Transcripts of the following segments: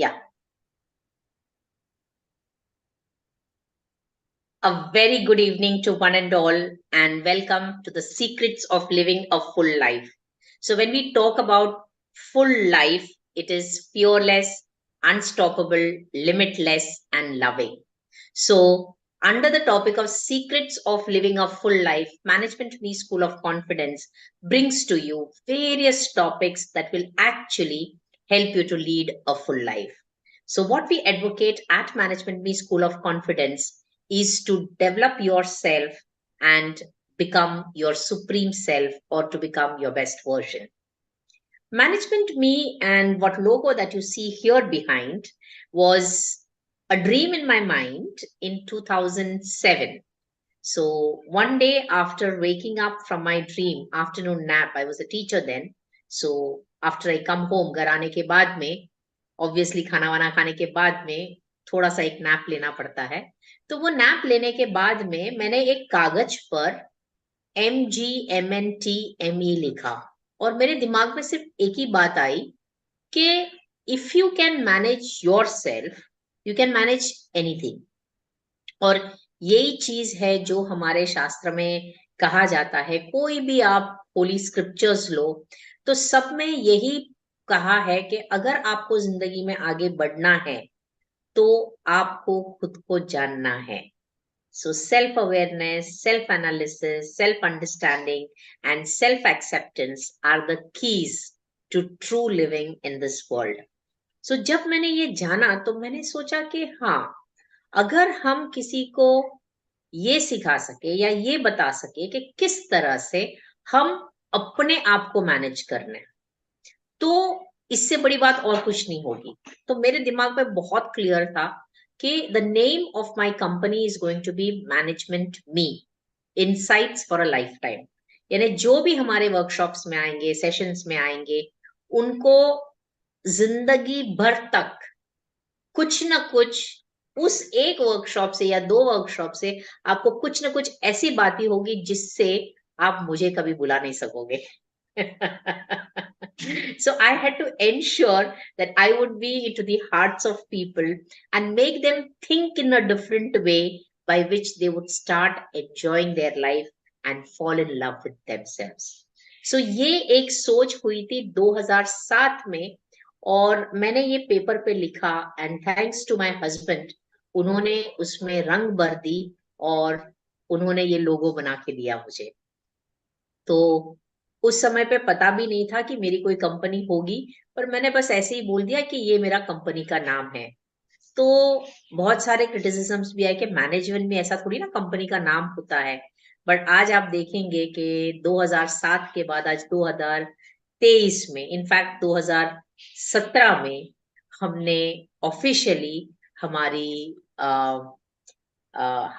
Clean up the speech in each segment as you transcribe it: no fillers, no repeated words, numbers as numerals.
Yeah. A very good evening to one and all, and welcome to the secrets of living a full life. So, when we talk about full life, it is fearless, unstoppable, limitless, and loving. So, under the topic of secrets of living a full life, Management Me School of Confidence brings to you various topics that will actually help you to lead a full life. So, what we advocate at Management Me School of Confidence is to develop yourself and become your supreme self, or to become your best version. Management Me and what logo that you see here behind was a dream in my mind in 2007. So one day after waking up from my dream, afternoon nap, I was a teacher then. So after I come home, घर आने के बाद में, obviously खाना वाना खाने के बाद में थोड़ा सा एक नैप लेना पड़ता है. तो वो नैप लेने के बाद में मैंने एक कागज पर MGMNTME लिखा, और मेरे दिमाग में सिर्फ एक ही बात आई कि if you can manage your self, you can manage anything. और यही चीज है जो हमारे शास्त्र में कहा जाता है. कोई भी आप होली स्क्रिप्चर्स लो तो सब में यही कहा है कि अगर आपको जिंदगी में आगे बढ़ना है तो आपको खुद को जानना है. So self-awareness, self-analysis, self-understanding, and self-acceptance are the keys to true living in this world. So जब मैंने ये जाना तो मैंने सोचा कि हाँ, अगर हम किसी को ये सिखा सके या ये बता सके कि किस तरह से हम अपने आप को मैनेज करना है, तो इससे बड़ी बात और कुछ नहीं होगी. तो मेरे दिमाग में बहुत क्लियर था कि the name of my company is going to be management me, insights for a life time. यानी जो भी हमारे वर्कशॉप्स में आएंगे, सेशंस में आएंगे, उनको जिंदगी भर तक कुछ ना कुछ उस एक वर्कशॉप से या दो वर्कशॉप से आपको कुछ ना कुछ ऐसी बातें होगी जिससे आप मुझे कभी बुला नहीं सकोगे. So I had to ensure that I would be into the hearts of people and make them think in a different way by which they would start enjoying their life and fall in love with themselves. So ये एक सोच हुई थी 2007 में, और मैंने ये paper पे लिखा, and thanks to my husband, उन्होंने उसमें रंग भर दी और उन्होंने ये लोगो बना के दिया मुझे. तो उस समय पे पता भी नहीं था कि मेरी कोई कंपनी होगी, पर मैंने बस ऐसे ही बोल दिया कि ये मेरा कंपनी का नाम है. तो बहुत सारे क्रिटिसिजम्स भी आए कि मैनेजमेंट में ऐसा थोड़ी ना कंपनी का नाम होता है. बट आज आप देखेंगे कि 2007 के बाद आज 2023 में, इनफैक्ट 2017 में हमने ऑफिशियली हमारी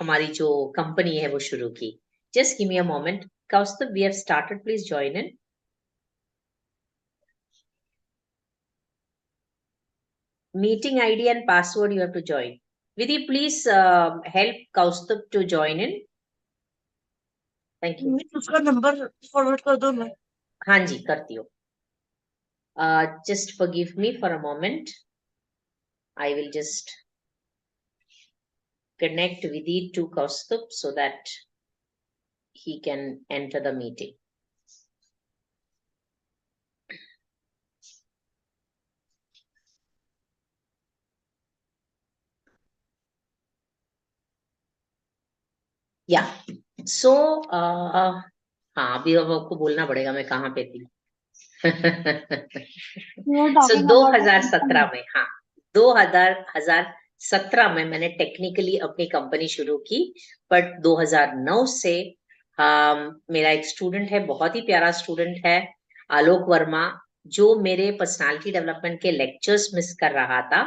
हमारी जो कंपनी है वो शुरू की. Just give me a moment. Kaustubh, we have started. Please join in. Meeting ID and password you have to join. Vidhi, please help Kaustubh to join in. Thank you. उसका number forward कर दो मैं. हाँ जी, करती हूँ. Just forgive me for a moment. I will just connect Vidhi to Kaustubh so that he can enter the meeting. Yeah. So, हाँ, अभी अब आपको बोलना पड़ेगा मैं कहाँ पे थी. So 2017 में, हाँ, 2017 में मैंने टेक्निकली अपनी कंपनी शुरू की. बट 2009 से मेरा एक स्टूडेंट है, बहुत ही प्यारा स्टूडेंट है, आलोक वर्मा, जो मेरे पर्सनालिटी डेवलपमेंट के लेक्चर्स मिस कर रहा था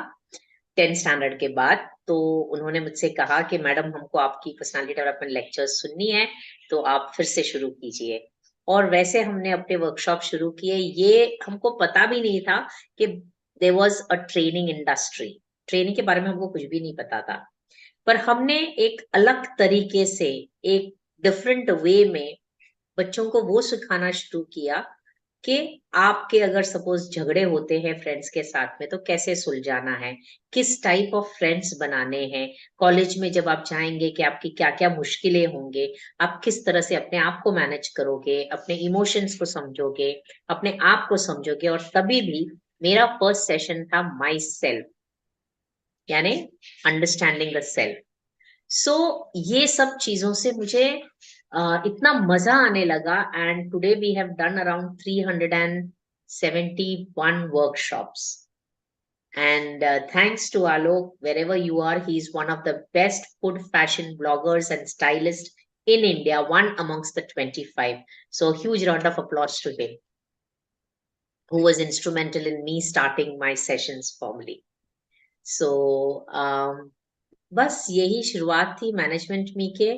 10th स्टैंडर्ड के बाद. तो उन्होंने मुझसे कहा कि मैडम, हमको आपकी पर्सनालिटी डेवलपमेंट लेक्चर्स सुननी है, तो आप फिर से शुरू कीजिए. और वैसे हमने अपने वर्कशॉप शुरू किए. ये हमको पता भी नहीं था कि there was a training industry. Training के बारे में हमको कुछ भी नहीं पता था, पर हमने एक अलग तरीके से, एक डिफरेंट वे में बच्चों को वो सिखाना शुरू किया कि आपके अगर सपोज झगड़े होते हैं फ्रेंड्स के साथ में तो कैसे सुलझाना है, किस टाइप ऑफ फ्रेंड्स बनाने हैं, कॉलेज में जब आप जाएंगे कि आपकी क्या क्या मुश्किलें होंगे, आप किस तरह से अपने आप को मैनेज करोगे, अपने इमोशंस को समझोगे, अपने आप को समझोगे। और तभी भी मेरा फर्स्ट सेशन था माई सेल्फ, यानी अंडरस्टैंडिंग द सेल्फ। सो ये सब चीजों से मुझे इतना मजा आने लगा। And today we have done around 371 workshops. And thanks to Alok, wherever you are, he is one of the best food fashion bloggers and stylists in India, one amongst the 25. So huge round of applause to him, who was instrumental in me starting my sessions formally. So बस यही शुरुआत थी management मी के।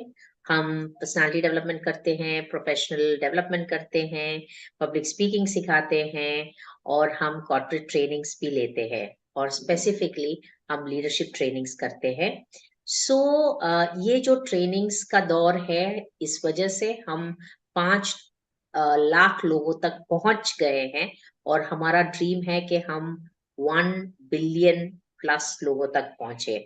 हम personality development करते हैं, professional development करते हैं, पब्लिक स्पीकिंग सिखाते हैं, और हम कॉर्पोरेट ट्रेनिंग्स भी लेते हैं, और स्पेसिफिकली हम लीडरशिप ट्रेनिंग्स करते हैं। सो ये जो ट्रेनिंग्स का दौर है, इस वजह से हम 5 लाख लोगों तक पहुंच गए हैं, और हमारा ड्रीम है कि हम 1 बिलियन प्लस लोगों तक पहुंचे।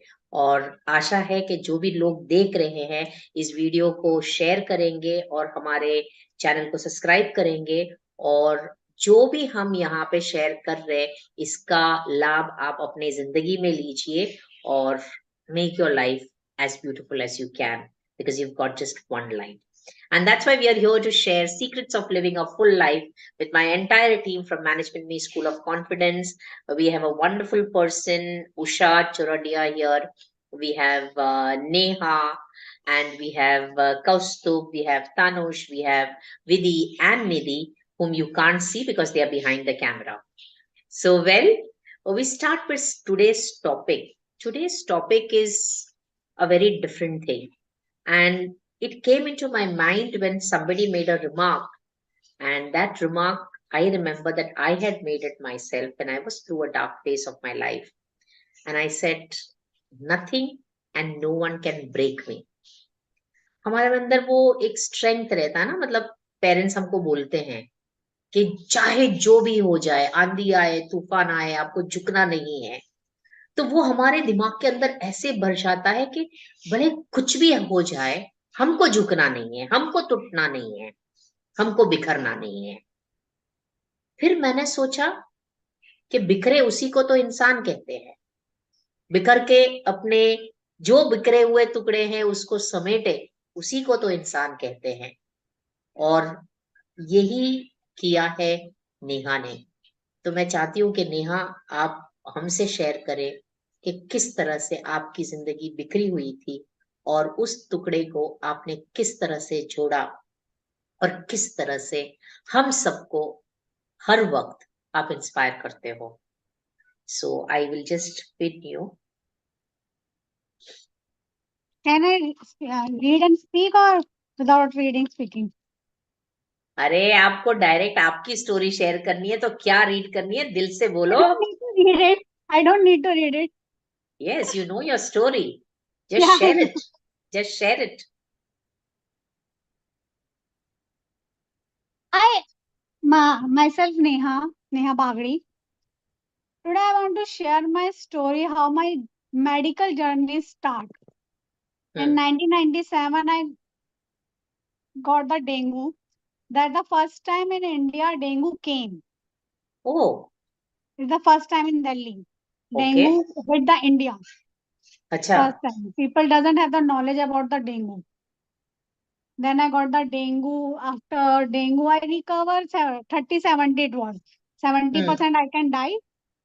और आशा है कि जो भी लोग देख रहे हैं इस वीडियो को शेयर करेंगे और हमारे चैनल को सब्सक्राइब करेंगे, और जो भी हम यहाँ पे शेयर कर रहे हैं इसका लाभ आप अपने जिंदगी में लीजिए, और make your life as beautiful as you can, because you've got just one life. And that's why we are here to share secrets of living a full life with my entire team from Management Me School of Confidence. We have a wonderful person, Usha Choradia here. We have Neha, and we have Kaustub, we have Tanush, we have Vidhi and Nidhi, whom you can't see because they are behind the camera. So, well, we start with today's topic. Today's topic is a very different thing. And it came into my mind when somebody made a remark. And that remark, I remember that I had made it myself when I was through a dark phase of my life. And I said, nothing and no one can break me. हमारे अंदर वो एक strength रहता है ना, मतलब parents हमको बोलते हैं कि चाहे जो भी हो जाए, आंधी आए तूफान आए, आपको झुकना नहीं है। तो वो हमारे दिमाग के अंदर ऐसे भर जाता है कि भले कुछ भी हो जाए, हमको झुकना नहीं है, हमको टूटना नहीं है, हमको बिखरना नहीं है। फिर मैंने सोचा कि बिखरे उसी को तो इंसान कहते हैं। बिखर के अपने जो बिखरे हुए टुकड़े हैं उसको समेटे, उसी को तो इंसान कहते हैं। और यही किया है नेहा ने। तो मैं चाहती हूँ कि नेहा, आप हमसे शेयर करें कि किस तरह से आपकी जिंदगी बिखरी हुई थी, और उस टुकड़े को आपने किस तरह से जोड़ा, और किस तरह से हम सबको हर वक्त आप इंस्पायर करते हो। So I will just pin you. Can I read and speak or without reading speaking? अरे आपको डायरेक्ट आपकी स्टोरी शेयर करनी है तो क्या रीड करनी है, दिल से I बोलो। don't need to read it. I don't need to read it. Yes, you know your story, just Yeah, I share know. It, just share it. Myself Neha Bagri. Today I want to share my story how my medical journey start. In 1997 I got the dengue. That the first time in India dengue came. Oh, It's the first time in Delhi. Okay, Dengue hit the India अच्छा, first time. People doesn't have the knowledge about the dengue. Then I got the dengue. After dengue, I recovered 30, 70 it was. 70% I can die,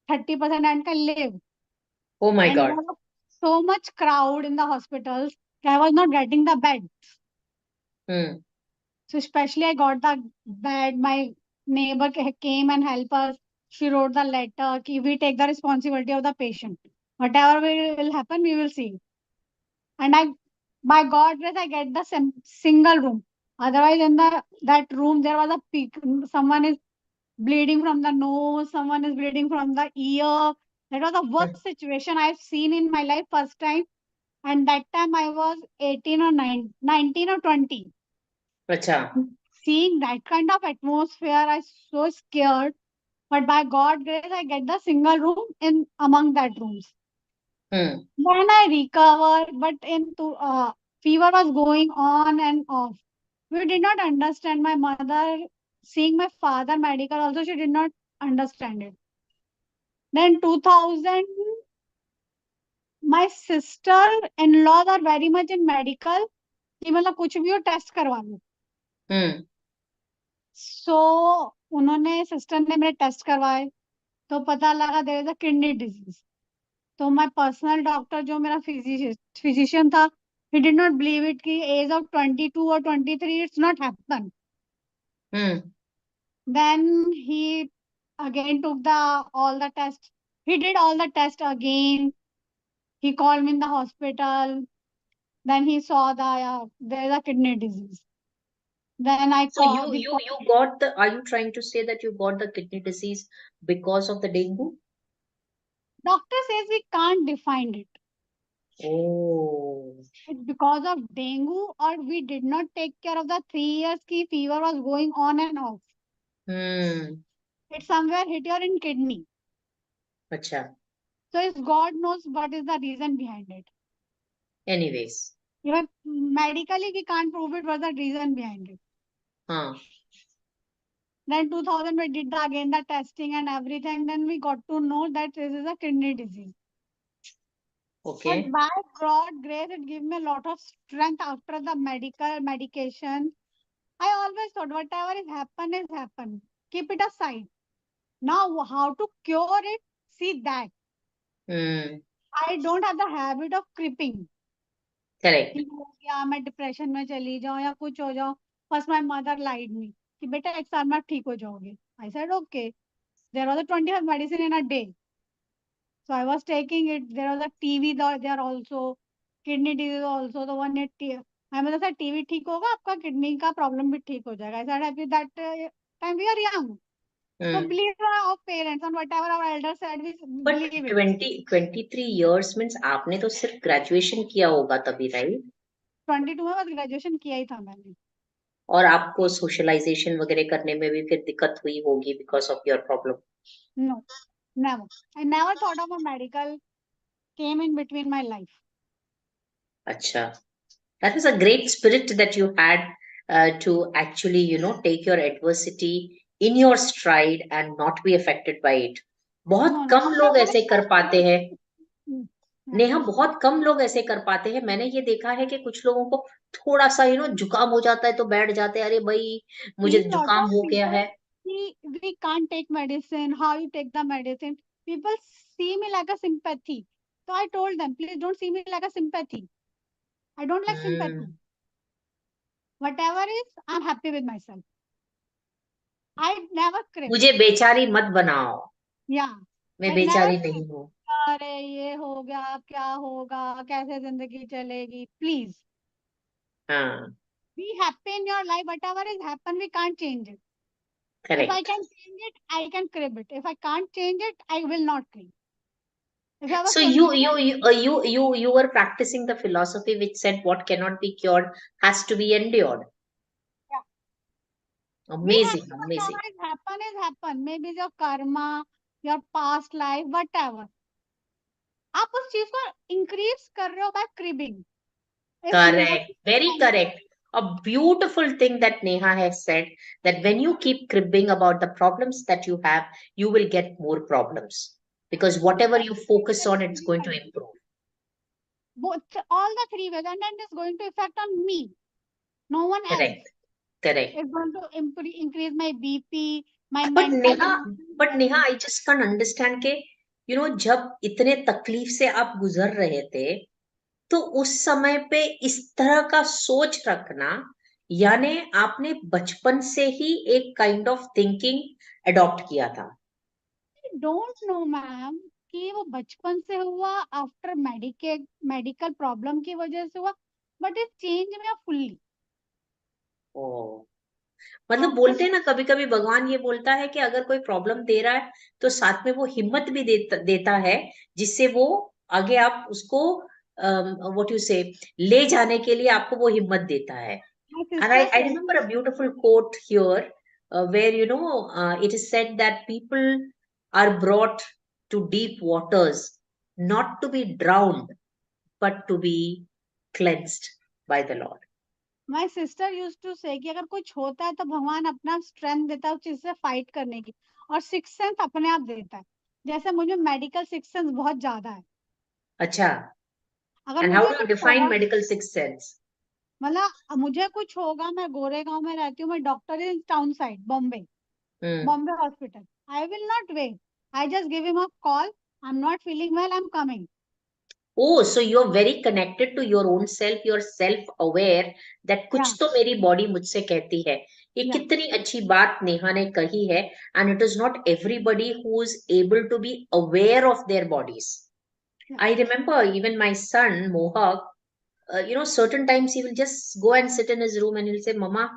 30% I can live. Oh my And there God, was so much crowd in the hospitals. I was not getting the bed. Hmm, So especially I got the bed. My neighbor came and helped us. She wrote the letter. We take the responsibility of the patient. Whatever will happen, we will see. And I, by God grace, I get the single room. Otherwise, in that room, there was a peak. Someone is bleeding from the nose, someone is bleeding from the ear. That was the worst situation I've seen in my life first time. And that time I was 18 or 19 or 20. अच्छा, seeing that kind of atmosphere, I so scared. But by God grace, I get the single room in among that rooms. Hmm. Then I recovered, but fever was going on and off. We did not understand. My mother, seeing my father medical, also she did not understand it. Then 2000, my sister-in-laws are very much in medical. कि मतलब कुछ भी हो test करवा लो. Hmm. सो उन्होंने sister ने मेरे test करवाए तो पता लगा there is a kidney disease. तो माय पर्सनल डॉक्टर जो मेरा फिजिशियन था, he did not believe it कि as of 22 or 23 it's not happen. Hmm. Then he again took the all the tests. He did all the tests again. He called me in the hospital. Then he saw the there is a kidney disease. Then I So called. you got the, are you trying to say that you got the kidney disease because of the dengue? Doctor says we can't define it. Oh. It's because of dengue, or we did not take care of the 3 years ki fever was going on and off. Hmm. It somewhere hit your in kidney. Acha. So it's God knows what is the reason behind it. Anyways. Even medically we can't prove it what the reason behind it. Huh. Then 2000 we did again the testing and everything. Then we got to know that this is a kidney disease. But Okay. by God grace, it gave me a lot of strength after the medication. I always thought whatever is happened. Keep it aside. Now, how to cure it? See that. Hmm. I don't have the habit of creeping. Correct. ठीक हो गया मैं depression में चली जाऊं या कुछ हो जाऊं. First my mother lied me कि बेटा एक साल में आप ठीक हो जाओगे. I said okay. There was a 25 medicine in a day. So I was taking it. There was a TB there also. Kidney disease also. The one it मैं मतलब सर टीवी ठीक होगा आपका किडनी का प्रॉब्लम भी ठीक हो जाएगा. I said happy that time we are young. So Hmm. believe our parents and whatever our elders said, we But believe it. 23 years means आपने तो सिर्फ ग्रेजुएशन किया होगा तभी, राइट? 22 में बस ग्रेजुएशन किया ही था मैंने. और आपको सोशलाइजेशन वगैरह करने में भी फिर दिक्कत हुई होगी because of your problem. No, never. I never thought of a medical came in between my life. अच्छा. That was a great spirit that you had to actually, take your adversity in your stride and not be affected by it. बहुत No, no. कम After लोग my ऐसे कर पाते हैं. Hmm. Yeah. Neha, बहुत कम लोग ऐसे कर पाते हैं. मैंने ये देखा है कि कुछ लोगों को थोड़ा सा जुकाम हो जाता है तो बैठ जाते हैं, अरे भाई मुझे See, lot जुकाम of हो गया people है. see we can't take medicine. How you take the medicine? People see me like a sympathy. So I told them, please don't see me like a sympathy. I don't like sympathy. Hmm. Whatever is, I'm happy with myself. I never crib. मुझे बेचारी मत बनाओ. Yeah. मैं I never बेचारी crib. नहीं हूँ. अरे ये हो गया क्या होगा कैसे जिंदगी चलेगी. Please हाँ. be happy in your life. Whatever is happen, we can't change it. If I correct. can change it, I can crib it. If I can't change it, I will not crib. If I have a So you solution, you you you were practicing the philosophy which said what cannot be cured has to be endured. yeah. Be Amazing, happy. amazing. Whatever is happen. Maybe it's your karma, your past life, whatever. आप उस चीज को increase कर रहे हो by cribbing. If more Correct. Very correct. A beautiful thing that Neha has said, that when you keep cribbing about the problems that you have, you will get more problems. Because whatever you focus on, it's going to improve. both all the three ways, and then it's going to affect on me, no one else. Correct. Correct. It's going to increase my BP, my But mental Neha, but health. Neha, I just can't understand के, जब इतने तकलीफ से आप गुजर रहे थे, तो उस समय पे इस तरह का सोच रखना, यानी आपने बचपन से ही एक काइंड ऑफ थिंकिंग अडॉप्ट किया था. I don't know मैम कि वो बचपन से हुआ आफ्टर मेडिकल प्रॉब्लम की वजह से हुआ, but it change me fully. Oh. मतलब आफ्टर बोलते हैं ना, कभी कभी भगवान ये बोलता है कि अगर कोई प्रॉब्लम दे रहा है तो साथ में वो हिम्मत भी देता है, जिससे वो आगे आप उसको व्हाट यू से ले जाने के लिए आपको वो हिम्मत देता है. My And sister I said, remember a beautiful quote here where, it is said that people are brought to deep waters not to be drowned, but to be cleansed by the Lord. my sister used to say कि अगर कुछ होता है तो भगवान अपना strength देता है उस चीज से फाइट करने की, और सिक्स सेंस अपने आप देता है। जैसे मुझे मेडिकल सिक्स सेंस बहुत ज्यादा है। Acha. अगर And how मुझे do you कुछ define होगा, medical sixth sense? मतलब मुझे कुछ होगा, मैं गोरेगांव में रहती हूँ, मैं doctor in town side Bombay, Hmm. Bombay hospital, I will not wait, I just give him a call, I am not feeling well, I am coming. Oh, so you're very connected to your own self. You're self-aware that या कुछ तो मेरी body मुझसे कहती है. ये या कितनी अच्छी बात नेहा ने कही है. And it is not everybody who is able to be aware of their bodies. या I remember even my son Mohak, certain times he will just go and sit in his room and he'll say, "Mama,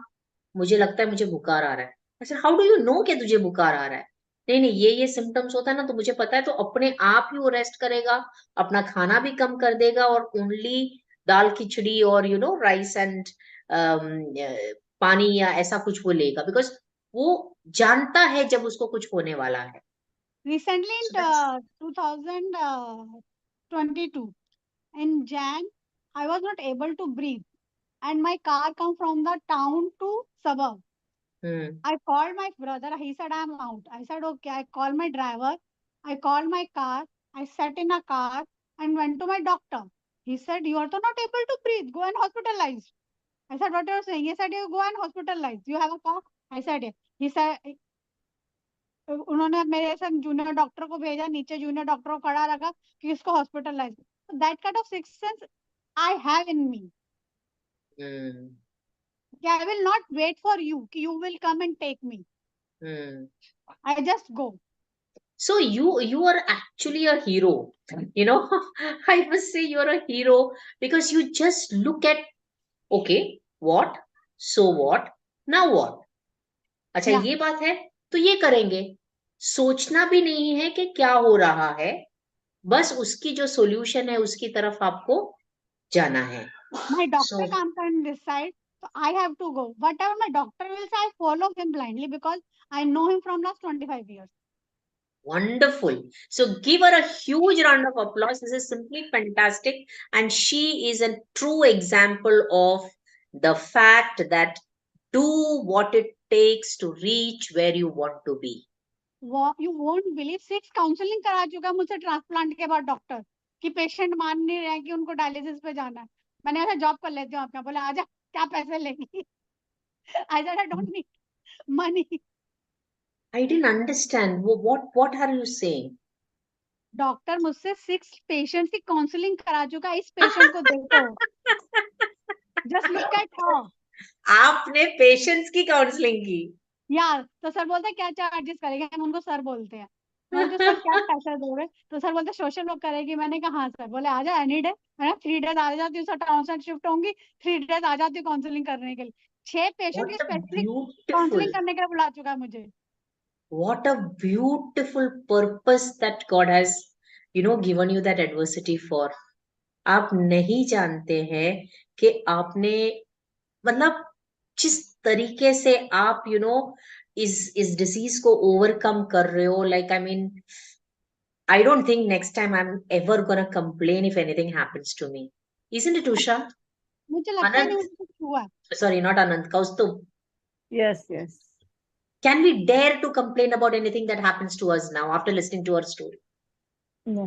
मुझे लगता है मुझे बुखार आ रहा है." I said, "How do you know कि तुझे बुखार आ रहा है?" नहीं नहीं, ये सिम्टम्स होता है ना, तो मुझे पता है, तो अपने आप ही वो रेस्ट करेगा, अपना खाना भी कम कर देगा और ओनली दाल खिचड़ी और राइस एंड पानी या ऐसा कुछ वो लेगा, बिकॉज वो जानता है जब उसको कुछ होने वाला है. Recently in So that's 2022 in Jan, I was not able to breathe, and my car come from the town to suburb. hmm, I called my brother. He said I'm out. I said okay. I called my driver. I called my car. I sat in a car and went to my doctor. He said you are not able to breathe. Go and hospitalize. I said what you are saying? He said you go and hospitalize. You have a car? I said yeah. He said उन्होंने मेरे संग junior doctor को भेजा, नीचे junior doctor को खड़ा रखा कि इसको hospitalise. That kind of six sense I have in me, hmm, कि I will not wait for you कि you will come and take me, hmm. I just go. So you are actually a hero. You know, I must say you're a hero because you just look at, okay, what? So what? Now what? अच्छा या ये बात है, तो ये करेंगे. सोचना भी नहीं है कि क्या हो रहा है, बस उसकी जो सॉल्यूशन है उसकी तरफ आपको जाना है. माय So डॉक्टर काम कर इन दिस साइड, तो I have to go, whatever my doctor will say I follow him blindly because I know him from last 25 years. wonderful. So give her a huge round of applause. This is simply fantastic. And she is a true example of the fact that do what it takes to reach where you want to be. You won't believe, 6 counselling करा चुका मुझसे transplant के बाद doctor, कि patient मान नहीं रहे कि उनको डायलिसिस पे जाना है। मैंने ऐसा जॉब कर लेती हूँ आपका, बोले आजा क्या पैसे लेगी। I said I don't need money. I didn't understand. What are you saying? Doctor मुझसे 6 पेशेंट की काउंसलिंग करा चुका, इस पेशेंट को देखो, जस्ट लुक एट हर। आपने पेशेंट्स की काउंसलिंग की? यार तो सर बोलते हैं क्या चार्जेस करेंगे, हम उनको सर बोलते हैं। मैं बोलती हूँ सर क्या पैसा दोगे, तो सर बोलते सोशल वर्क करेगी। मैंने कहा हाँ सर। बोले आ जा एनी डे। मैंने 3 days आ जाती हूँ सर, टाउन साइड शिफ्ट होंगी, 3 days आ जाती हूँ काउंसलिंग करने के लिए। 6 पेशेंट What की a स्पेशली beautiful, काउंसलिंग करने के लिए बुला चुका है मुझे। what a beautiful purpose that God has, given you that adversity for. आप नहीं जानते हैं कि आपने, मतलब जिस तरीके से आप इस डिसीज को ओवरकम कर रहे हो, like I mean, I don't think next time I am ever gonna complain if anything happens to me. Isn't it Usha? मुझे लगता ही नहीं अनंत, मुझे कुछ हुआ है। sorry, not Anant, Kaustubh. Yes, yes. Can we dare to complain about anything that happens to us now after listening to our story? No.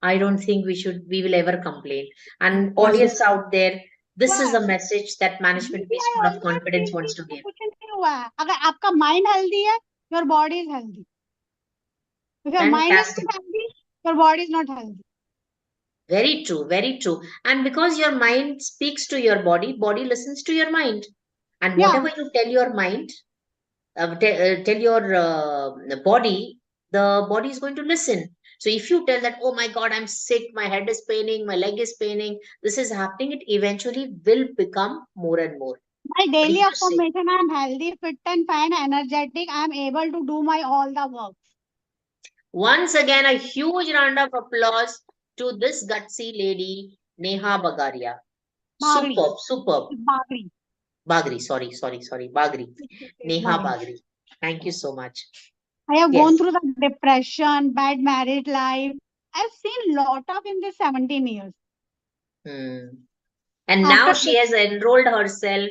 I don't think we will ever complain. And All audience this. out there, this हुआ is है, a message that Management maybe Base I School of always Confidence feel कि wants to मुझे give. कुछ नहीं हुआ है। अगर आपका माइंड हेल्दी है, your body is healthy. If your mind is Fantastic. Not healthy, your body is not healthy. Very true, very true. And because your mind speaks to your body, body listens to your mind. And या whatever you tell your mind, tell your the body is going to listen. So if you tell that, oh my God, I'm sick, my head is paining, my leg is paining, this is happening, it eventually will become more and more. my But if daily you say, affirmation, I am healthy, fit and fine, energetic, I am able to do my all the work. once again, a huge round of applause to this gutsy lady, Neha Bagaria. Bagri. Superb. It's Bagri. Bagri, sorry, Bagri. It's Neha Bagri. Bagri. Thank you so much. I have Yes. gone through the depression, bad married life. I've seen lot of in this 17 years. Hmm. And now After she has enrolled herself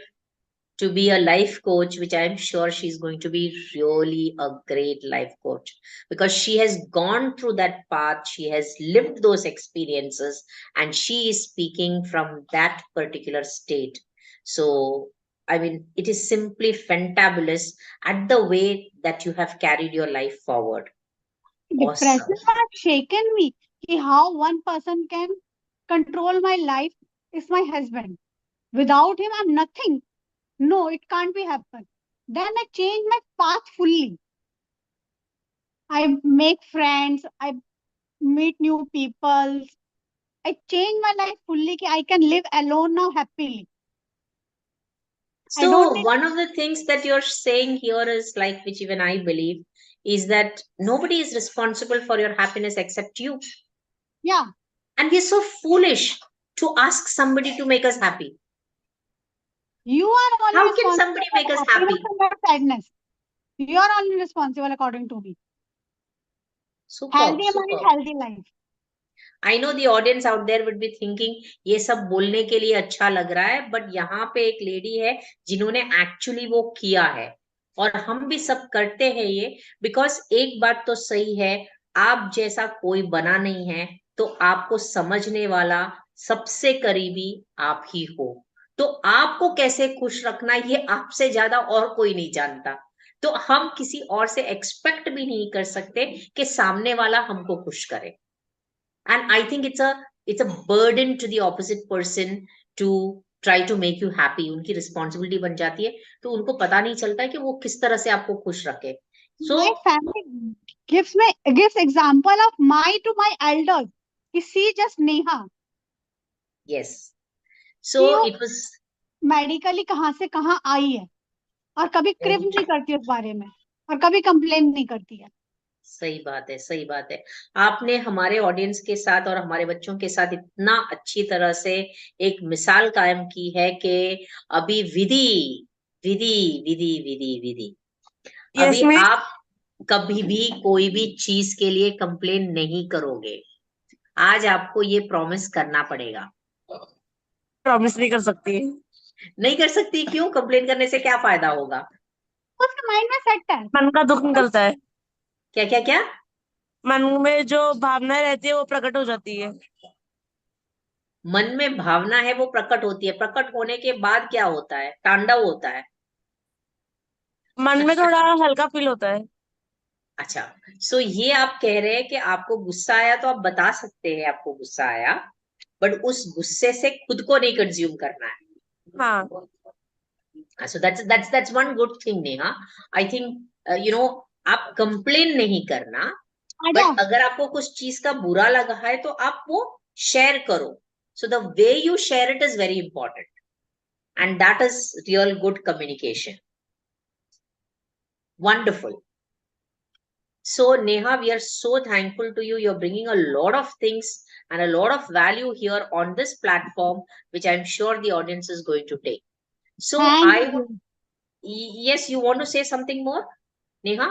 to be a life coach, which I'm sure she's going to be really a great life coach because she has gone through that path, she has lived those experiences, and she is speaking from that particular state. So, I mean, it is simply fantabulous at the way that you have carried your life forward. depression Awesome. has shaken me. Ki how one person can control my life is my husband. Without him, I'm nothing. No, it can't be happen. Then I change my path fully. I make friends. I meet new people. I change my life fully. Ki I can live alone now happily. I don't So, need. one of the things that you're saying here is like, which even I believe, is that nobody is responsible for your happiness except you. Yeah, And we're so foolish to ask somebody to make us happy. you are only How can responsible somebody for make the us happiness happy? and your sadness. You are only responsible according to me. Superb, Healthy mind, superb. healthy life. I know the audience out there would be thinking ये सब बोलने के लिए अच्छा लग रहा है, but यहाँ पे एक लेडी है जिन्होंने एक्चुअली वो किया है, और हम भी सब करते हैं ये, बिकॉज एक बात तो सही है, आप जैसा कोई बना नहीं है, तो आपको समझने वाला सबसे करीबी आप ही हो। तो आपको कैसे खुश रखना ये आपसे ज्यादा और कोई नहीं जानता, तो हम किसी और से एक्सपेक्ट भी नहीं कर सकते कि सामने वाला हमको खुश करे। And I think it's a burden to the opposite person to try to make you happy, उनकी रिस्पॉन्सिबिलिटी बन जाती है, तो उनको पता नहीं चलता है कि वो किस तरह से आपको खुश रखे। सो My family gives example of my elders. You see just Neha yes, so कि वो इट वाज मेडिकली कहाँ से कहाँ आई है और कभी क्रिप वेरी नहीं करती उस बारे में और कभी कंप्लेन नहीं करती है। सही बात है, सही बात है। आपने हमारे ऑडियंस के साथ और हमारे बच्चों के साथ इतना अच्छी तरह से एक मिसाल कायम की है कि अभी विधि विधि विधि विधि विधि यस अभी मैं आप कभी भी कोई भी चीज के लिए कंप्लेन नहीं करोगे। आज आपको ये प्रॉमिस करना पड़ेगा। प्रॉमिस नहीं कर सकती। नहीं कर सकती? क्यों? कंप्लेन करने से क्या फायदा होगा? उसके माइंड में सेट है। मन का दुख निकलता है। क्या क्या क्या? मन में जो भावनाएं रहती है वो प्रकट हो जाती है। मन में भावना है वो प्रकट होती है, प्रकट होने के बाद क्या होता है? तांडव होता है। मन में थोड़ा हल्का फील होता है। अच्छा, सो ये आप कह रहे हैं कि आपको गुस्सा आया तो आप बता सकते हैं आपको गुस्सा आया, बट उस गुस्से से खुद को नहीं कंज्यूम करना है। हाँ so that's one good thing Neha. I think आप कंप्लेन नहीं करना, आजा बट अगर आपको कुछ चीज का बुरा लगा है तो आप वो शेयर करो। So the way you share it is very important, and that is real good communication. Wonderful. So, Neha, we are so thankful to you. You're bringing a lot of things and a lot of value here on this platform, which I'm sure the audience is going to take. So, thank I you. would, yes, you want to say something more, Neha?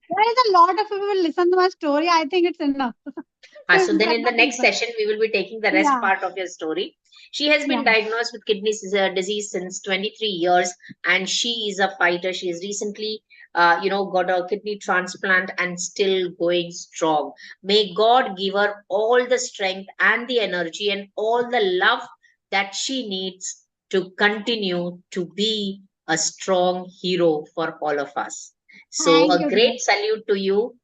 There is a lot of people listen to my story. I think it's enough. So then in the next People. session, we will be taking the rest Yeah, part of your story. She has yeah. been diagnosed with kidney disease since 23 years, and she is a fighter. She has recently, got a kidney transplant and still going strong. May God give her all the strength and the energy and all the love that she needs to continue to be a strong hero for all of us. So Thank a you, dear. great salute to you,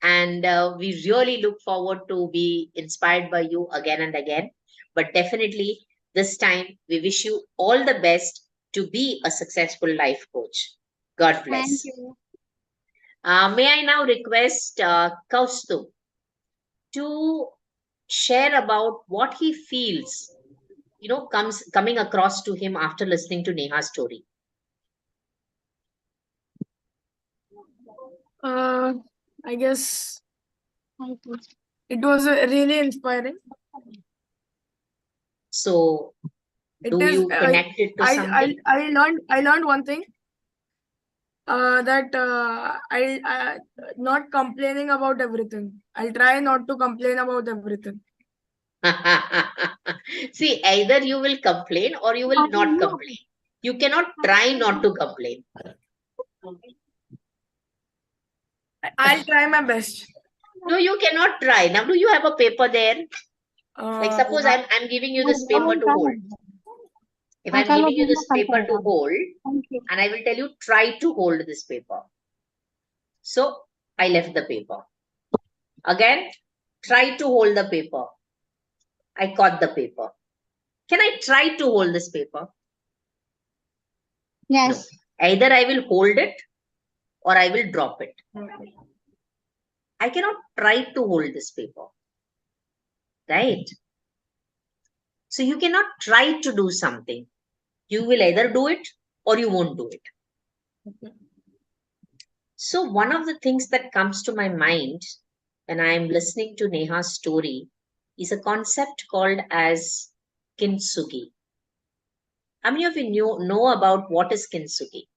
and we really look forward to be inspired by you again and again, but definitely this time we wish you all the best to be a successful life coach. God Thank bless. you. May I now request Kaustub to share about what he feels, coming across to him after listening to Neha's story. I guess it was really inspiring. So Do you connect it to something? I learned one thing. That I not complaining about everything. I'll try not to complain about everything. See, either you will complain or you will not complain. You cannot try not to complain. I'll try my best. No, you cannot try. Now, do you have a paper there? Like, suppose Yeah. I'm giving you this paper to hold. If I'm giving you this paper to hold, and I will tell you, try to hold this paper. So, I left the paper. Again, try to hold the paper. I caught the paper. Can I try to hold this paper? Yes. No. Either I will hold it or I will drop it. I cannot try to hold this paper. Right? So you cannot try to do something. You will either do it or you won't do it. So one of the things that comes to my mind when I am listening to Neha's story is a concept called as Kintsugi. How many of you know about what is Kintsugi?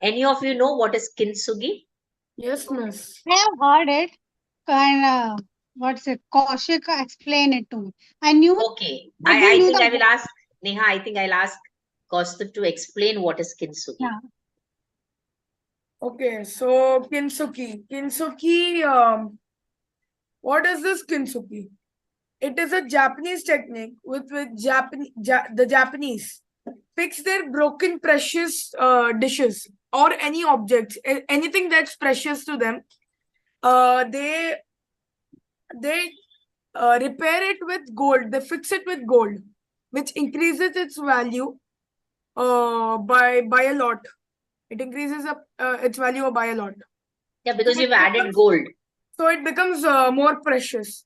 Any of you know what is Kintsugi? Yes, miss. I have heard it. And what's it? Kaushik explain it to me. I knew. Okay. I I didn't knew think I the. will ask Neha, I think I'll ask Kaustubh to explain what is Kintsugi. Yeah. Okay, so Kintsugi. What is this Kintsugi? It is a Japanese technique with which the Japanese fix their broken precious dishes or any objects, anything that's precious to them. They repair it with gold. They fix it with gold, which increases its value by a lot. It increases its value by a lot. Yeah, because you've added gold. So it becomes more precious.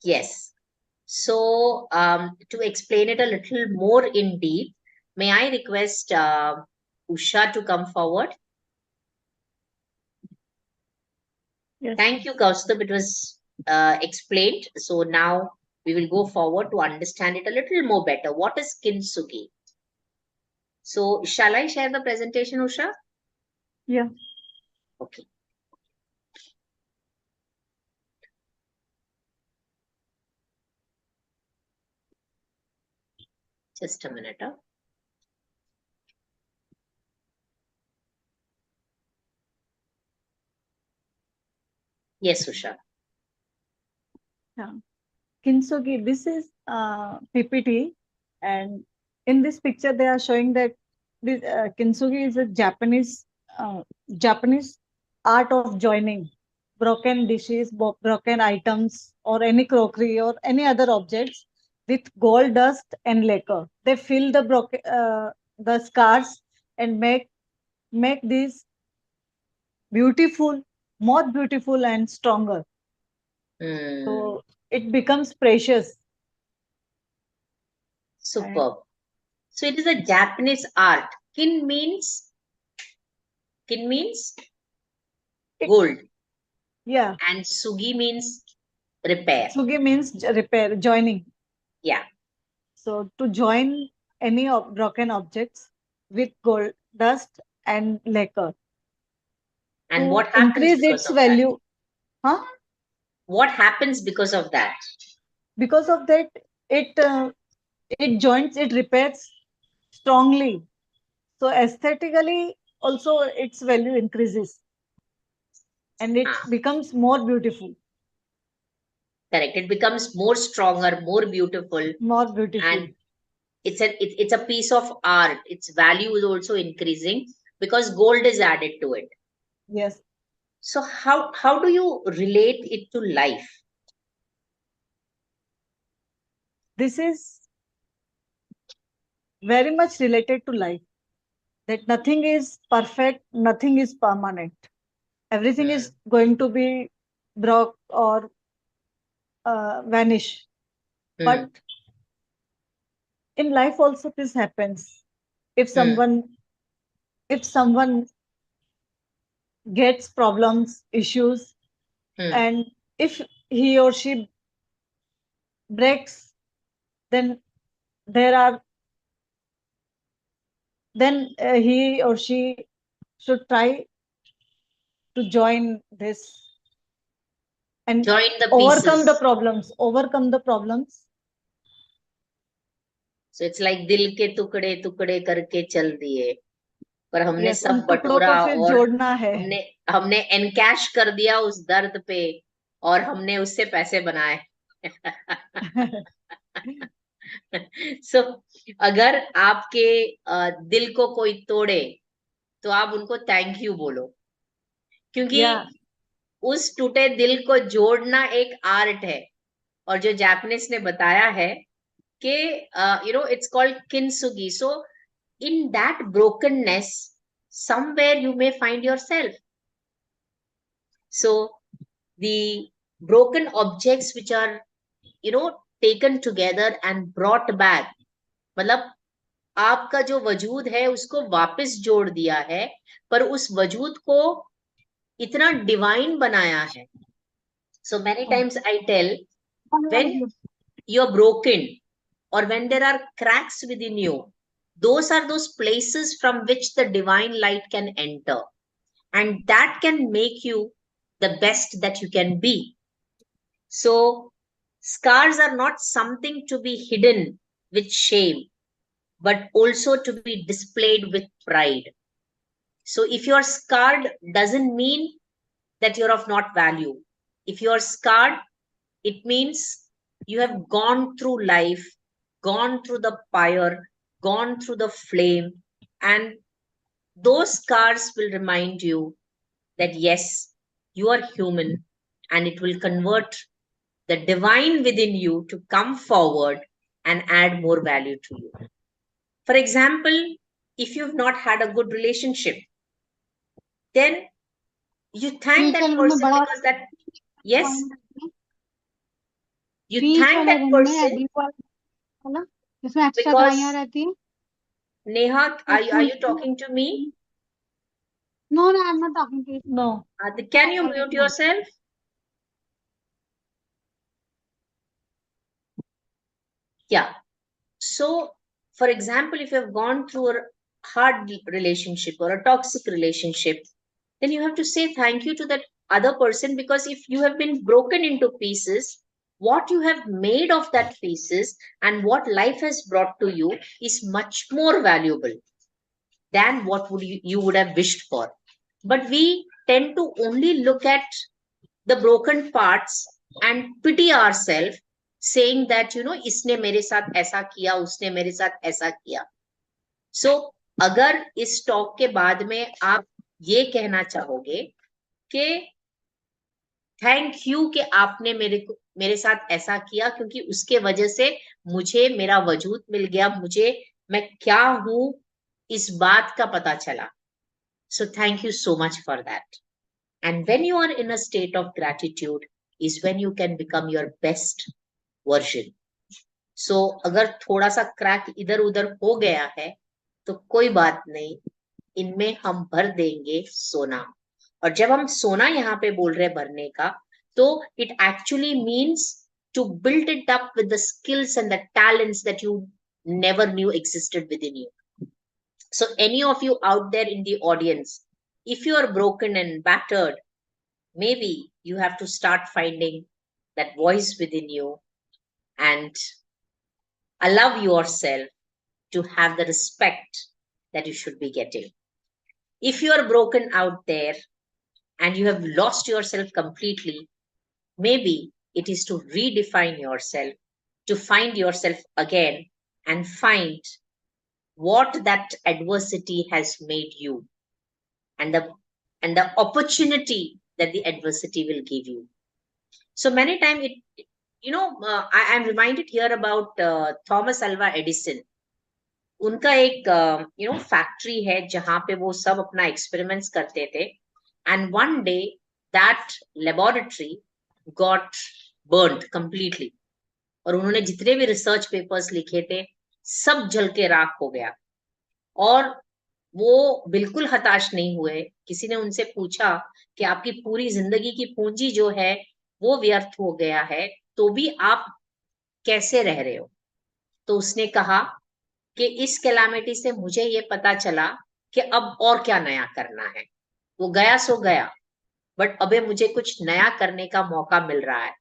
Yes. So to explain it a little more in deep, may I request Usha to come forward? Yes. Thank you, Kaustubh. It was explained. So now we will go forward to understand it a little more better. What is Kintsugi? So shall I share the presentation, Usha? Yeah. Okay. Just a minute. Yes, Usha. Yeah. Kintsugi, this is PPT, and in this picture they are showing that this Kintsugi is a Japanese art of joining broken dishes, broken items, or any crockery or any other objects with gold dust and lacquer. They fill the scars and make these beautiful, more beautiful and stronger. So it becomes precious. Superb. So it is a Japanese art. Kin means gold. Yeah. And sugi means repair. Sugi means repair, joining. Yeah. So to join any broken objects with gold dust and lacquer. And to what happens increase because its of value. that? What happens because of that? Because of that, it joints, it repairs strongly. So aesthetically, also its value increases, and it becomes more beautiful. Correct. It becomes more stronger, more beautiful. More beautiful. And it's a piece of art. Its value is also increasing because gold is added to it. Yes. So how do you relate it to life? This is very much related to life. That nothing is perfect, nothing is permanent. Everything is going to be broke or vanish. But in life also this happens. If someone gets problems, issues, and if he or she breaks, then there are then he or she should try to join this and Join the overcome the pieces. problems. So it's like दिल के टुकड़े टुकड़े करके चल दिए, पर हमने Yes, उन सब टुकड़ों बटोरा को फिर और जोड़ना है. हमने हमने एनकैश कर दिया उस दर्द पे, और हमने उससे पैसे बनाए. सो अगर आपके दिल को कोई तोड़े तो आप उनको थैंक यू बोलो, क्योंकि Yeah. उस टूटे दिल को जोड़ना एक आर्ट है. और जो जापानीज ने बताया है कि it's called kintsugi. So in that brokenness somewhere you may find yourself. So the broken objects which are taken together and brought back, मतलब आपका जो वजूद है उसको वापस जोड़ दिया है, पर उस वजूद को इतना डिवाइन बनाया है. So many times I tell, when you're broken or when there are cracks within you, those are those places from which the divine light can enter, and that can make you the best that you can be. So scars are not something to be hidden with shame, but also to be displayed with pride. So if you're scarred, doesn't mean that you're of not value. If you're scarred, it means you have gone through life, gone through the fire, gone through the flame, and those scars will remind you that yes, you are human, and it will convert the divine within you to come forward and add more value to you. For example, if you've not had a good relationship, then you thank beach that वाले room में person बड़ा because that, yes, you beach thank वाले that room में person AB वाला जिसमें extra दवाइयां because, रहती हैं. Neha, वो are you खुलती है. talking to me? No, no, I'm not talking to you. No. Can you mute yourself? Yeah. So, for example, if you have gone through a hard relationship or a toxic relationship, then you have to say thank you to that other person, because if you have been broken into pieces, what you have made of that pieces and what life has brought to you is much more valuable than what you would have wished for. But we tend to only look at the broken parts and pity ourselves, saying that इसने मेरे साथ ऐसा किया, उसने मेरे साथ ऐसा किया. So अगर इस टॉक के बाद में आप ये कहना चाहोगे कि थैंक यू कि आपने मेरे साथ ऐसा किया, क्योंकि उसके वजह से मुझे मेरा वजूद मिल गया, मुझे मैं क्या हूं इस बात का पता चला. So thank you so much for that. And when you are in a state of gratitude is when you can become your best version. So अगर थोड़ा सा क्रैक इधर उधर हो गया है तो कोई बात नहीं, इनमें हम भर देंगे सोना. और जब हम सोना यहाँ पे बोल रहे भरने का, तो it actually means to build it up with the skills and the talents that you never knew existed within you. So any of you out there in the audience, if you are broken and battered, maybe you have to start finding that voice within you and allow yourself to have the respect that you should be getting. If you are broken out there and you have lost yourself completely, maybe it is to redefine yourself, to find yourself again and find what that adversity has made you, and the opportunity that the adversity will give you. So many times I'm reminded here about Thomas Alva Edison. उनका एक factory है जहां पे वो सब अपना experiments करते थे, and one day that laboratory got burned completely, और उन्होंने जितने भी रिसर्च पेपर्स लिखे थे सब जल के राख हो गया. और वो बिल्कुल हताश नहीं हुए. किसी ने उनसे पूछा कि आपकी पूरी जिंदगी की पूंजी जो है वो व्यर्थ हो गया है, तो भी आप कैसे रह रहे हो? तो उसने कहा कि इस कैलामिटी से मुझे ये पता चला कि अब और क्या नया करना है। वो गया सो गया, बट अबे मुझे कुछ नया करने का मौका मिल रहा है।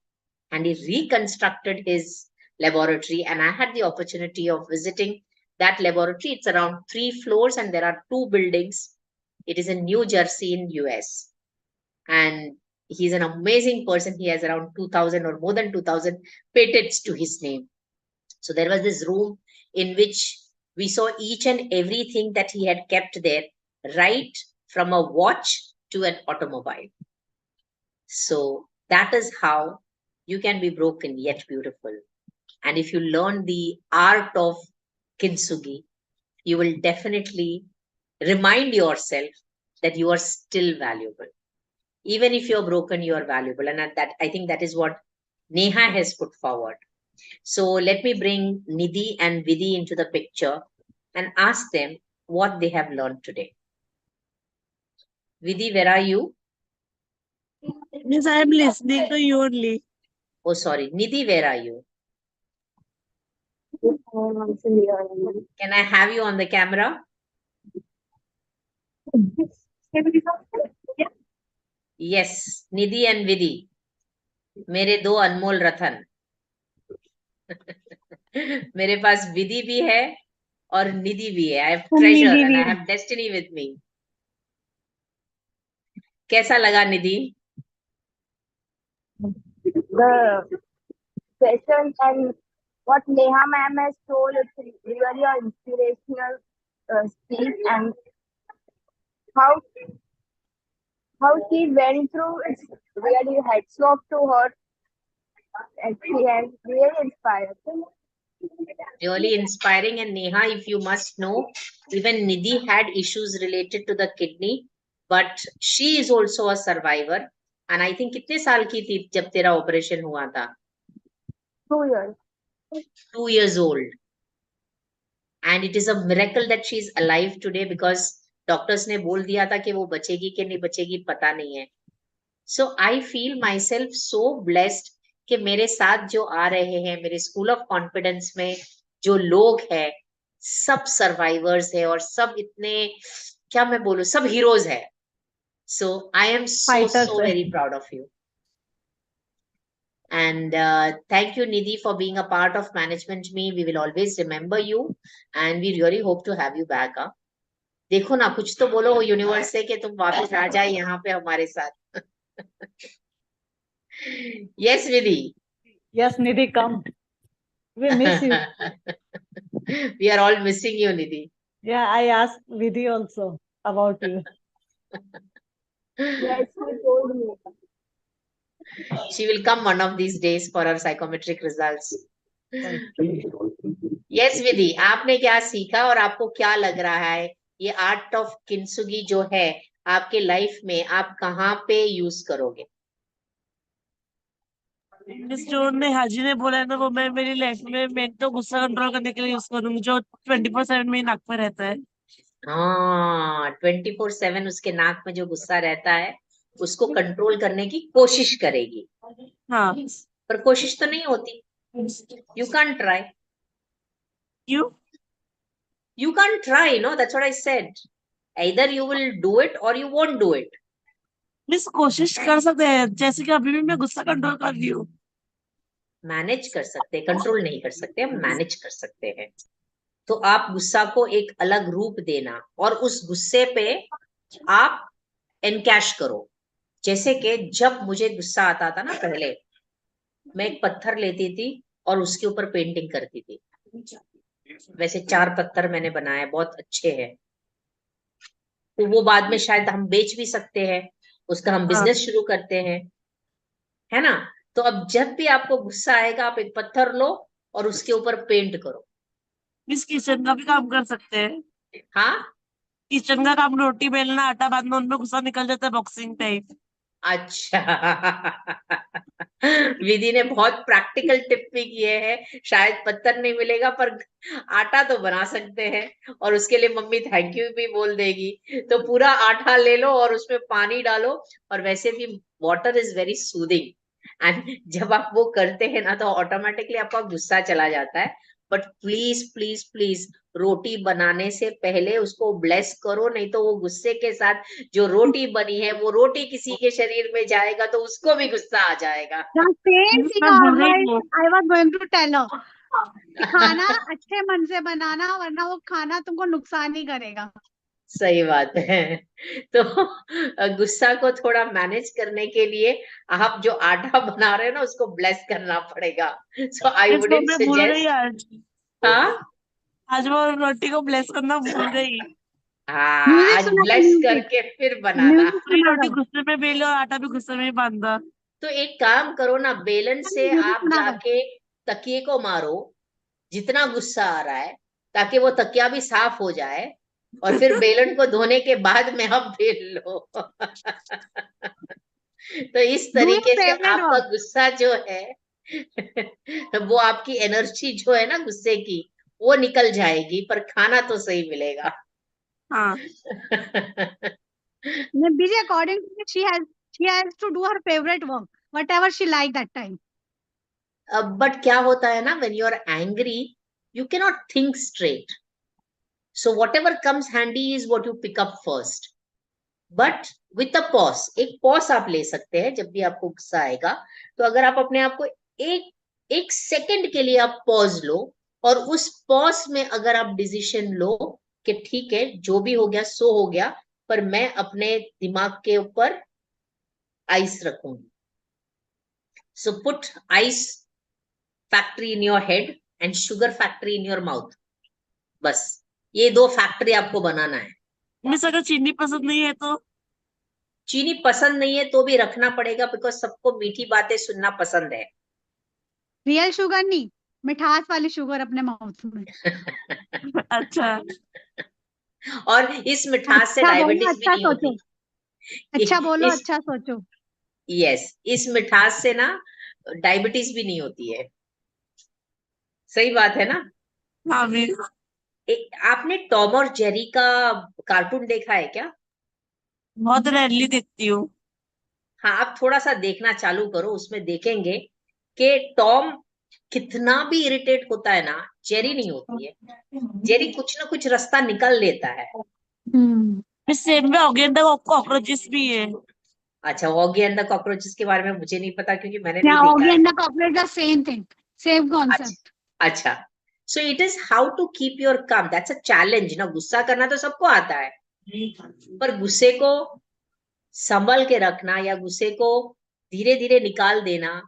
And he reconstructed his laboratory, and I had the opportunity of visiting that laboratory. It's around 3 floors and there are 2 buildings. It is in New Jersey in US, and he's an amazing person. He has around 2000 or more than 2000 patents to his name. So there was this room in which we saw each and everything that he had kept there, right from a watch to an automobile. So that is how you can be broken yet beautiful. And if you learn the art of Kintsugi, you will definitely remind yourself that you are still valuable. Even if you're broken, you are valuable. And that, I think that is what Neha has put forward. So let me bring Nidhi and Vidhi into the picture and ask them what they have learned today. Vidhi, where are you? Yes, I am listening to you only. Oh, sorry. Nidhi, where are you? Can I have you on the camera? Yes, Nidhi and Vidhi. मेरे 2 अनमोल रतन. मेरे पास विधि भी है और निधि भी है. I have treasure and I have destiny with me. कैसा लगा निधि? The session and what Neha ma'am has told, it's really an inspirational speech, and how she went through, it's really hats off to her, and she has really inspired. Really inspiring. And Neha, if you must know, even Nidhi had issues related to the kidney, but she is also a survivor. And I think कितने साल की थी जब तेरा operation हुआ था? 2 years. 2 years old. And it is a miracle that she is alive today, because doctors ने बोल दिया था कि वो बचेगी कि नहीं बचेगी पता नहीं है. So I feel myself so blessed कि मेरे साथ जो आ रहे हैं, मेरे स्कूल ऑफ कॉन्फिडेंस में जो लोग हैं, सब सर्वाइवर्स है और सब इतने, क्या मैं बोलूं, सब हीरोज है. So I am so very proud of you. And thank you, Nidhi, for being a part of Management Me. We will always remember you, and we really hope to have you back. Huh? देखो ना, कुछ तो बोलो universe से कि तुम वापस आ जाए यहाँ पे हमारे साथ. Yes, Vidhi. Yes, Nidhi, come. We miss you. We are all missing you, Nidhi. Yeah, I asked Vidhi also about you. Yes, she told me. She will come one of these days for her psychometric results. Okay. Yes, Vidhi, आपने क्या सीखा और आपको क्या लग रहा है ये आर्ट ऑफ किंसुगी जो है आपके लाइफ में आप कहाँ पे यूज करोगे? मिस जो नेहा जी ने बोला है ना, वो मैं मेरी लाइफ में मैं तो गुस्सा कंट्रोल करने के लिए यूज करूंगी, जो 24/7 मेरी नाक पे रहता है. हाँ, 24/7 उसके नाक में जो गुस्सा रहता है उसको कंट्रोल करने की कोशिश करेगी. हाँ. पर कोशिश तो नहीं होती. You can't try. You can't try, no? That's what I said. Either you will do it or you won't do it. Miss कोशिश कर सकते हैं, जैसे कि अभी भी मैं गुस्सा कंट्रोल कर रही हूँ. मैनेज कर सकते हैं, कंट्रोल नहीं कर सकते, हम मैनेज कर सकते हैं. तो आप गुस्सा को एक अलग रूप देना और उस गुस्से पे आप एनकैश करो. जैसे कि जब मुझे गुस्सा आता था ना, पहले मैं एक पत्थर लेती थी और उसके ऊपर पेंटिंग करती थी. वैसे 4 पत्थर मैंने बनाए, बहुत अच्छे हैं. तो वो बाद में शायद हम बेच भी सकते हैं, उसका हम बिजनेस शुरू करते हैं, है ना? तो अब जब भी आपको गुस्सा आएगा आप एक पत्थर लो और उसके ऊपर पेंट करो. मिस किचन का भी काम कर सकते हैं. हाँ, किचन का काम, रोटी बेलना, आटा बांधना, उनमें गुस्सा निकल जाता है बॉक्सिंग टाइप. अच्छा. विधि ने बहुत प्रैक्टिकल टिप भी किए हैं. शायद पत्थर नहीं मिलेगा पर आटा तो बना सकते हैं और उसके लिए मम्मी थैंक यू भी बोल देगी. तो पूरा आटा ले लो और उसमें पानी डालो, और वैसे भी water is very soothing and जब आप वो करते हैं ना तो ऑटोमेटिकली आपका गुस्सा चला जाता है. बट प्लीज प्लीज प्लीज, रोटी बनाने से पहले उसको ब्लेस करो, नहीं तो वो गुस्से के साथ जो रोटी बनी है वो रोटी किसी के शरीर में जाएगा तो उसको भी गुस्सा आ जाएगा. The same thing मैं भूल रही always हूँ. I was going to tell her कि खाना अच्छे मन से बनाना, वरना वो खाना तुमको नुकसान ही करेगा. सही बात है. तो गुस्सा को थोड़ा मैनेज करने के लिए आप जो आटा बना रहे हो ना उसको ब्लेस करना पड़ेगा. सो आई इसको वुडंट मैं भूल गई सजेस्ट. आज. हाँ आज वो रोटी को ब्लेस करना भूल गई. हाँ, म्यूजिक आज सुना कर, ब्लेस म्यूजिक करके फिर बनाना. म्यूजिक पूरी सुना रोटी कर, गुस्से में बेली और आटा भी गुस्से में ही बांधा. तो एक काम करो ना, बेलन से म्यूजिक आप सुना कर. जाके तकिए को मारो जितना गुस्सा आ रहा है, ताकि वो तकिया भी साफ हो जाए, और फिर बेलन को धोने के बाद में आप बेल लो. तो इस Do your तरीके से favorite आपका work. गुस्सा जो है वो आपकी एनर्जी जो है ना गुस्से की, वो निकल जाएगी, पर खाना तो सही मिलेगा. हाँ. Busy according to me, she has to do her favorite work, whatever she like that time. But क्या होता है ना, when you are angry you can not think straight. So what ever comes handy is what you pick up first. But with a pause, एक pause आप ले सकते हैं जब भी आपको गुस्सा आएगा. तो अगर आप अपने आप को एक एक सेकंड के लिए आप पॉज लो, और उस पॉज में अगर आप डिसीजन लो कि ठीक है जो भी हो गया सो हो गया, पर मैं अपने दिमाग के ऊपर आइस रखूंगी. So put ice factory in your head and sugar factory in your mouth. बस ये दो फैक्ट्री आपको बनाना है. मिस अगर चीनी पसंद नहीं है तो? चीनी पसंद नहीं है तो भी रखना पड़ेगा, बिकॉज सबको मीठी बातें सुनना पसंद है. रियल शुगर नहीं, मिठास वाली शुगर अपने माउथ में. अच्छा. और इस मिठास से अच्छा बोलो, डायबिटीज भी अच्छा नहीं सोचो. होती. अच्छा बोलो, इस अच्छा सोचो. यस, इस मिठास से ना डायबिटीज भी नहीं होती है. सही बात है ना. हाँ भी. आपने टॉम और जेरी का कार्टून देखा है क्या? बहुत रेयरली देखती हूँ. हाँ, आप थोड़ा सा देखना चालू करो, उसमें देखेंगे कि टॉम कितना भी इरिटेट होता है ना, जेरी नहीं होती है. जेरी कुछ ना कुछ रास्ता निकल लेता है. मिस सेम में ऑर्गेन्डा कॉकरोचेस भी है. अच्छा, ऑगी एंड द कॉकरोचेस के बारे में मुझे नहीं पता, क्योंकि मैंने Yeah, नहीं देखा Augie है. and the cockroach, the same thing, same concept. अच्छा, so it is how to keep your calm. That's a challenge ना. गुस्सा करना तो सबको आता है, पर गुस्से को संभल के रखना या गुस्से को धीरे धीरे निकाल देना,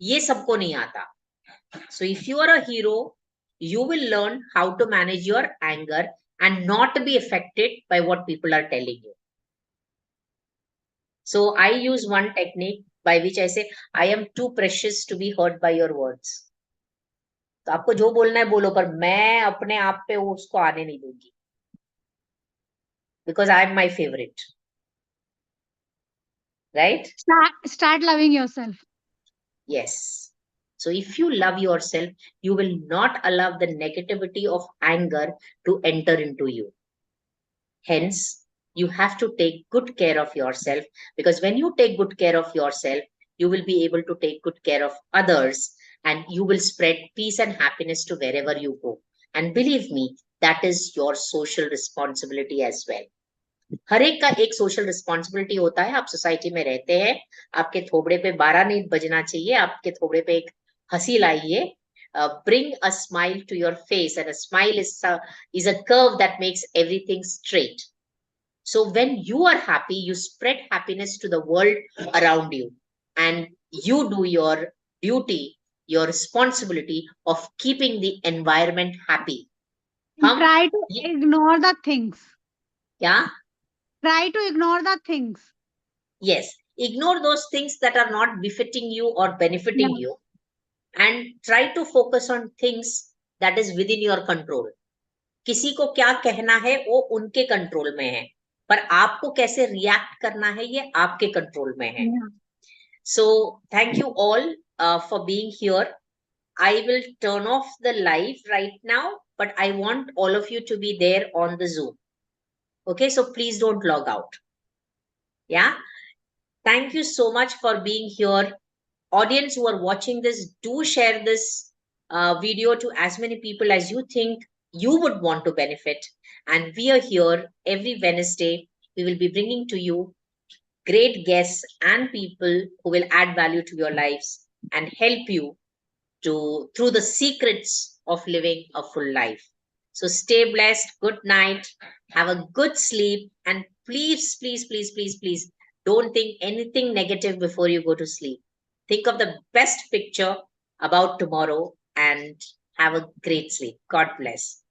ये सबको नहीं आता. So if you are a hero, you will learn how to manage your anger and not be affected by what people are telling you. So I use one technique by which I say, I am too precious to be hurt by your words. तो आपको जो बोलना है बोलो, पर मैं अपने आप पे उसको आने नहीं दूंगी, because I am my favorite, right? Start loving yourself. Yes. So if you love yourself, you will not allow the negativity of anger to enter into you. Hence, you have to take good care of yourself, because when you take good care of yourself, you will be able to take good care of others, and you will spread peace and happiness to wherever you go. And believe me, that is your social responsibility as well. हर एक का एक social responsibility होता है. आप society में रहते हैं, आपके थोबड़े पे 12 नहीं बजना चाहिए, आपके थोबड़े पे एक हंसी लाइए. Bring a smile to your face, and a smile is a curve that makes everything straight. So when you are happy, you spread happiness to the world around you, and you do your duty, your responsibility of keeping the environment happy. Try to ignore the things. क्या? Try to ignore the things. Yes, ignore those things that are not befitting you or benefiting you, and try to focus on things that is within your control. किसी को क्या कहना है वो उनके control में है, पर आपको कैसे रिएक्ट करना है ये आपके कंट्रोल में है. So thank you all for being here. I will turn off the live right now, but I want all of you to be there on the Zoom. Okay, so please don't log out. Yeah. Thank you so much for being here, audience who are watching this, do share this video to as many people as you think you would want to benefit. And we are here every Wednesday. We will be bringing to you great guests and people who will add value to your lives and help you to through the secrets of living a full life. So stay blessed. Good night. Have a good sleep. And please, please, please, please, please don't think anything negative before you go to sleep. Think of the best picture about tomorrow and have a great sleep. God bless.